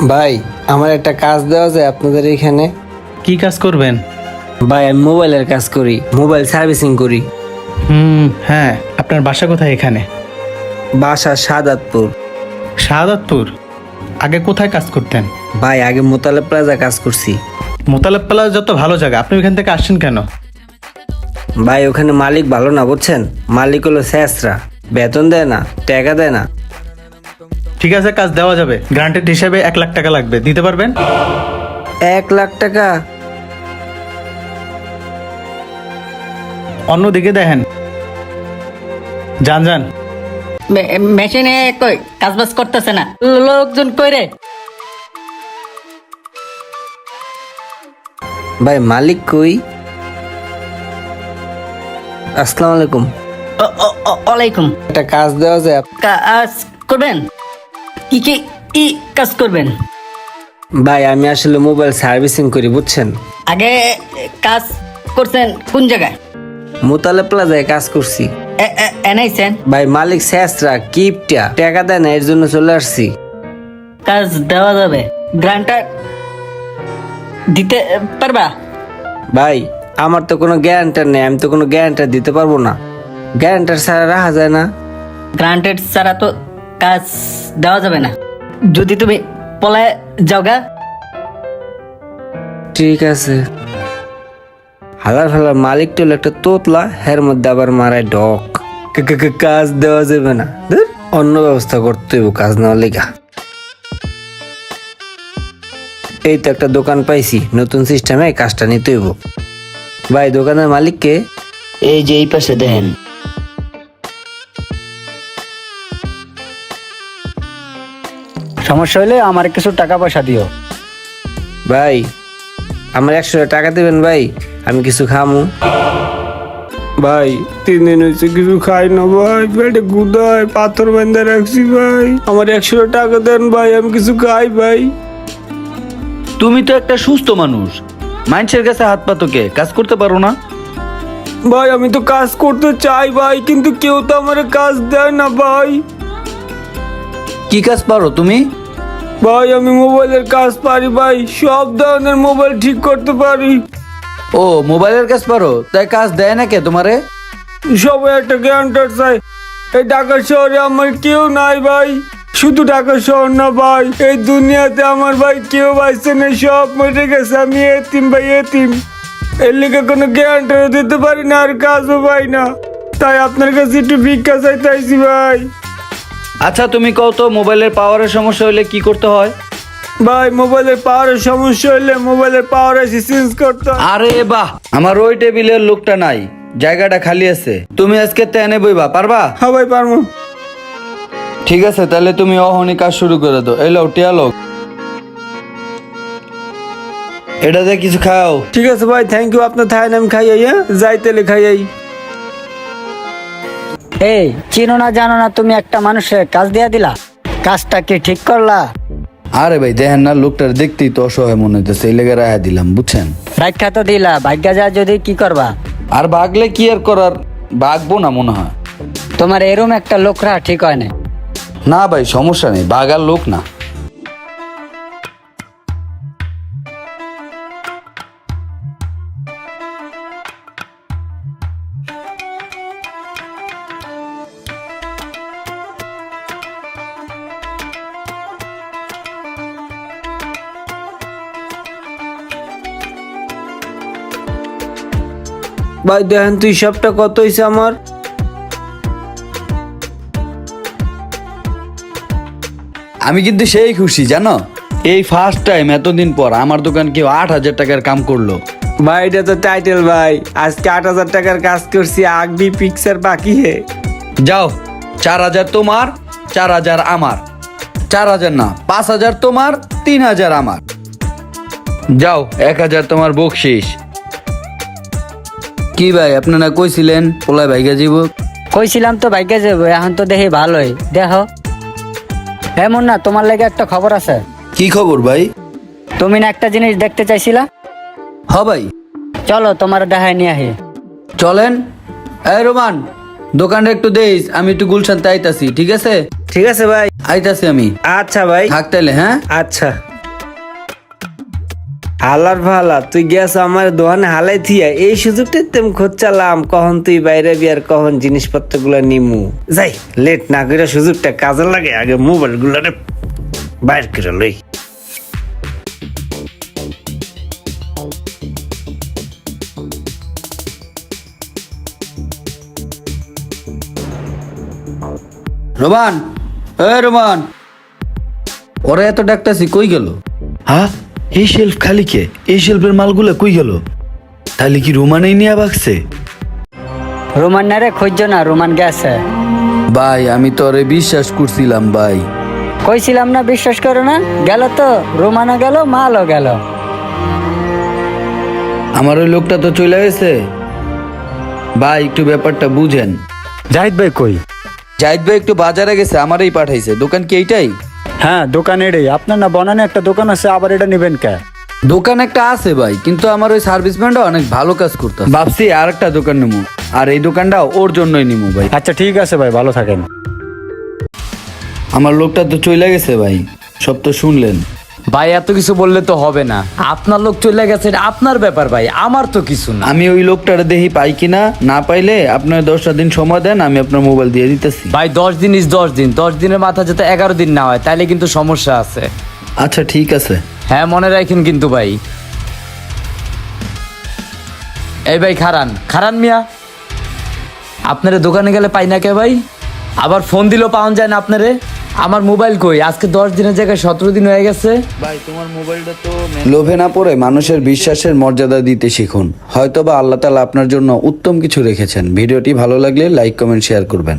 ভাই আমার একটা কাজ দেওয়া যায় আপনাদের এখানে? কি কাজ করবেন? ভাই আমি মোবাইলের কাজ করি, মোবাইল সার্ভিসিং করি। হ্যাঁ, আপনার বাসা কোথায় এখানে? বাসা সাদাতপুর। শাহাদাতপুর? আগে কোথায় কাজ করতেন? ভাই আগে মোতালেব প্লাজা কাজ করছি। মোতালেব প্লাজা যত ভালো জায়গা, আপনি ওইখান থেকে আসছেন কেন? ভাই ওখানে মালিক ভালো না, বুঝছেন? মালিক হলো শেষরা, বেতন দেয় না, টাকা দেয় না। ঠিক আছে, কাজ দেওয়া যাবে। গ্রান্টেড হিসেবে 1 লাখ টাকা লাগবে, দিতে পারবেন? 1 লাখ টাকা? অন্যদিকে দেখেন, যান যান। মেশিনে কই কাজ বাজ করতেছে না, লোকজন কই রে? ভাই মালিক কই? আসসালামু আলাইকুম। ওয়ালাইকুম। একটা কাজ দেওয়া যায়? কাজ করবেন? কি কি কি কাজ করবেন? ভাই আমি আসলে মোবাইল সার্ভিসিং করি, বুঝছেন? আগে কাজ করছেন কোন জায়গায়? মোতালেব প্লাজায় কাজ করছি। এনাইছেন? ভাই মালিক শেষরা, কিপটা, টাকা দেয় না, এর জন্য চলে আসছি। কাজ দেওয়া যাবে, গ্রান্টার দিতে পারবা? ভাই আমার তো কোনো গ্যারান্টার নেই, আমি তো কোনো গ্যারান্টার দিতে পারবো না। গ্যারান্টার ছাড়া রাখা যায় না। গ্রান্টেড ছাড়া তো কাজ দেওয়া যাবে না। যদি তুমি পলায় যাওগা। ঠিক আছে। হালার হালার মালিক তো একটা তোতলা, হের মধ্যে আবার মারায় ডক। কাজ দেওয়া যাবে না, ধুর, অন্য ব্যবস্থা করতে হইব কাজ নেওয়ার লেগা। এই তো একটা দোকান পাইছি, নতুন সিস্টেমে কাজটা নিতে হইব। ভাই দোকানের মালিককে? এই যে এই পাশে দেখেন। সমস্যা হলে আমার কিছু টাকা পয়সা দিও। ভাই আমার 100 টাকা দেবেন ভাই, আমি কিছু খামু। ভাই 3 দিন হয়েছে কিছু খাই না ভাই, পেটে গুদায় পাথর বেঁধে রাখছি ভাই, আমার 100 টাকা দেন ভাই, আমি কিছু খাই ভাই। তুমি তো একটা সুস্থ মানুষ, মানুষের কাছে হাত পাতোকে কাজ করতে পারো না? ভাই আমি তো কাজ করতে চাই ভাই, কিন্তু কেউ তো আমার কাজ দেয় না ভাই। কি কাজ পারো তুমি? ভাই আমি মোবাইলের কাজ পারি ভাই, সব ধরনের মোবাইল ঠিক করতে পারি। ও মোবাইলের কাজ পারো, তাই কাজ দেয় না কে তোমারে? সবাই একটা গ্যারান্টার চাই। এই ঢাকা শহরে আমার কেউ নাই ভাই, শুধু ঢাকা শহর না ভাই, এই দুনিয়াতে আমার ভাই কেউ বাইছে না, সব মরে গেছে, আমি এতিম ভাই, এতিম। এর লিগে কোনো গ্যারান্টারও দিতে পারি না, আর কাজও পাই না, তাই আপনার কাছে একটু ভিক্ষা চাইতে আইছি ভাই। আচ্ছা তুমি কও তো, মোবাইলের পাওয়ারের সমস্যা হলে কি করতে হয়? ভাই মোবাইলের পাওয়ারের সমস্যা হইলে মোবাইলের পাওয়ার এসে চেঞ্জ করতে হয়। আরে বাহ, আমার ওই টেবিলের লোকটা নাই, জায়গাটা খালি আছে, তুমি আজকে তেনে বইবা, পারবা? হ্যাঁ ভাই পারবো। ঠিক আছে, তাহলে তুমি অহনি কাজ শুরু করে দাও। এই লোক টিয়া লোক, এটাতে কিছু খাও। ঠিক আছে ভাই, থ্যাংক ইউ, আপনার থাকেন, আমি খাই আই। হ্যাঁ যাই তেলে খাই আই। এই চিনো না জানো না, তুমি একটা মানুষের কাজ দিয়া দিলা, কাজটা কি ঠিক করলা? আরে ভাই দেখেন না, লোকটার দেখতেই তো অসহায় মনে হইতেছে, এই লেগে রায়া দিলাম, বুঝছেন? রাখা তো দিলা, ভাগ্যা যা যদি কি করবা? আর ভাগলে কি আর করার, ভাগবো না মনে হয়। তোমার এরম একটা লোক রাখা ঠিক হয় না। না ভাই সমস্যা নেই, বাগার লোক না। ভাই দেখেন তুই সবটা কত হয়েছে আমার? আমি কিন্তু সেই খুশি জানো, এই ফার্স্ট টাইম এতদিন পর আমার দোকান কেউ 8,000 টাকার কাম করলো। ভাই এটা তো টাইটেল ভাই, আজকে 8,000 টাকার কাজ করছি, আগবি পিকচার বাকি হে। যাও, 4,000 তোমার, 4,000 আমার। 4,000 না, 5,000 তোমার, 3,000 আমার। যাও, 1,000 তোমার বকশিস। কি ভাই আপনারা কইছিলেন পোলায় ভাইগা যাব? কইছিলাম তো ভাগ্যা যাবো, এখন তো দেখি ভালোই। দেখো এমন না, তোমার লাগে একটা খবর আছে। কি খবর ভাই? তুমি না একটা জিনিস দেখতে চাইছিলা? হ ভাই, চলো তোমার দেখায় নিয়ে আহি। চলেন। এই রোমান, দোকানটা একটু দেইস, আমি একটু গুলশানতে আইতাছি, ঠিক আছে? ঠিক আছে ভাই, আইতাছি আমি। আচ্ছা ভাই, থাক তাইলে, হ্যাঁ? আচ্ছা। হালার ভালা তুই গেছ আমার দোকানে হালাই থিয়া এই সুযোগটা তেম খোঁচালাম কখন তুই বাইরে বিয়ার কখন জিনিসপত্র গুলা নিমু যাই লেট না করে সুযোগটা কাজে লাগে আগে মোবাইল গুলারে বাইর করে লই রোমান রোমান ওরা এত ডাকতাছি কই গেল? হ্যাঁ, এই শেলফ খালি কে? এই শেলফের মালগুলো কই গেল? তাহলে কি রোমানেই নিয়ে বাকছে? রোমান না রে, খুঁজছো না, রোমান গেছে। ভাই আমি তোরে বিশ্বাস করছিলাম ভাই। কইছিলাম না বিশ্বাস করো না? গেল তো, রোমানও গেল, মালও গেল। আমার ওই লোকটা তো চলে গেছে ভাই, একটু ব্যাপারটা বুঝেন। জাহিদ ভাই কই? জাহিদ ভাই একটু বাজারে গেছে, আমারই পাঠাইছে। দোকান কি এইটাই? হ্যাঁ, দোকান এটাই। আপনার না বনানে একটা দোকান আছে, আবার এটা নেবেন কে? দোকান একটা আছে ভাই, কিন্তু আমার ওই সার্ভিসম্যানটা অনেক ভালো কাজ করতে ভাবছি আর একটা দোকান নেবো, আর এই দোকানটা ওর জন্যই নিবো ভাই। আচ্ছা ঠিক আছে ভাই, ভালো থাকেন। আমার লোকটা তো চলে গেছে ভাই, সব তো শুনলেন। ভাই এত কিছু বললে তো হবে না, আপনার লোক চলে গেছে, এটা আপনার ব্যাপার ভাই, আমার তো কিছু না। আমি ওই লোকটারে দেখি পাই কিনা, না পাইলে আপনার 10টা দিন সময় দেন, আমি আপনার মোবাইল দিয়ে দিতেছি। ভাই 10 দিন ইজ 10 দিন, 10 দিনের মাথা যাতে 11 দিন না হয়, তাইলে কিন্তু সমস্যা আছে। আচ্ছা ঠিক আছে। হ্যাঁ মনে রাখেন কিন্তু ভাই। এই ভাই খারান খারান মিয়া, আপনারে দোকানে গেলে পাই না কে ভাই? আবার ফোন দিলেও পাওয়া যায় না আপনারে। আমার মোবাইল কই? আজকে 10 দিনের জায়গায় 17 দিন হয়ে গেছে। ভাই তোমার মোবাইলটা তো লোভে না পড়ে মানুষের বিশ্বাসের মর্যাদা দিতে শিখুন। হয়তোবা আল্লাহ তাআলা আপনার জন্য উত্তম কিছু রেখেছেন। ভিডিওটি ভালো লাগলে লাইক কমেন্ট শেয়ার করবেন।